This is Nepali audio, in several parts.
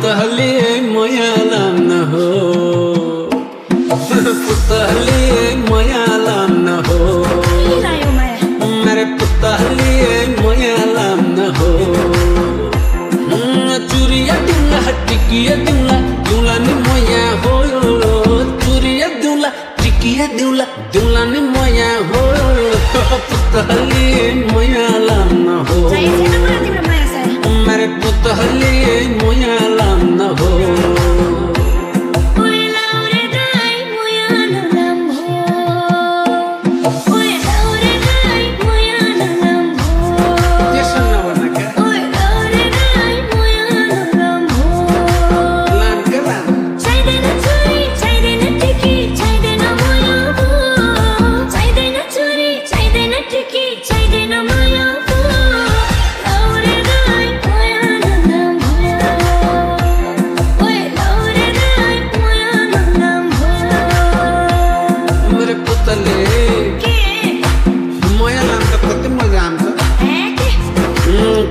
पुतली माया लान हो पुतली माया लान हो मेरे पुतली माया लान हो चुरिया दिला टिकिया दिला दिला नि माया हो चुरिया दिला टिकिया दिला दिला नि माया हो पुतली माया लान हो मेरे पुतली माया लान हो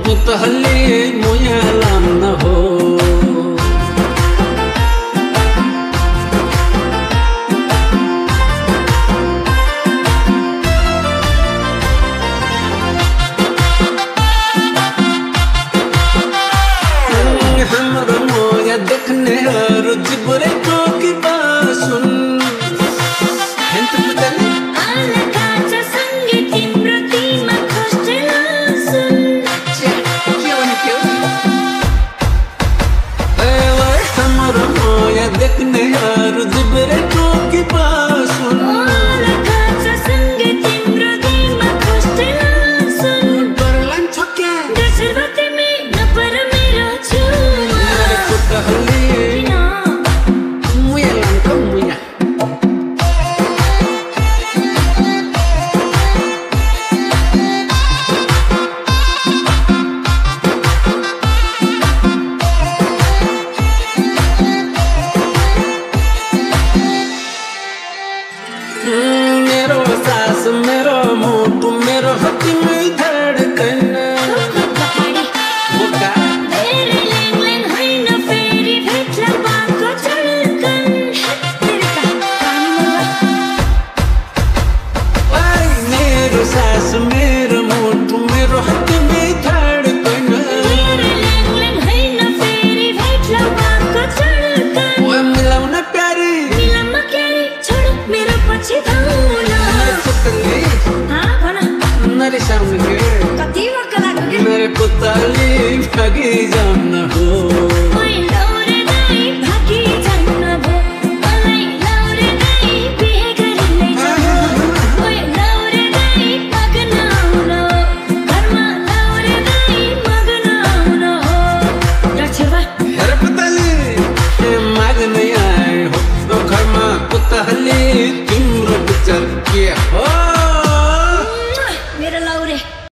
पुतली माया लान हो हमरो मोया देखने रुचि बुरे को की बात सुन हेंत पुतली देखने रुद्र को की पास सुन बरलन छके दशरथ में न पर मेरा छुआ मेरे पुतली मुया लंका मुया मेरो सास मेरो मोटू मेरो हत्ती में धड़कन मुका तेरे लेंग लेंग है न फेरी भेटला बाको चढ़कन तेरे का आई मेरो सास मेरो मोटू मेरो हत्ती में धड़कन तेरे लेंग लेंग है न फेरी भेटला बाको चढ़कन वो मिलाओ ना प्यारी मिलम क्यारी छोड़ मेरो पछि धाउला पुतली हाँ भना नरे सामने कति वक्त लाग्यो मेरे पुतली भागी जान हो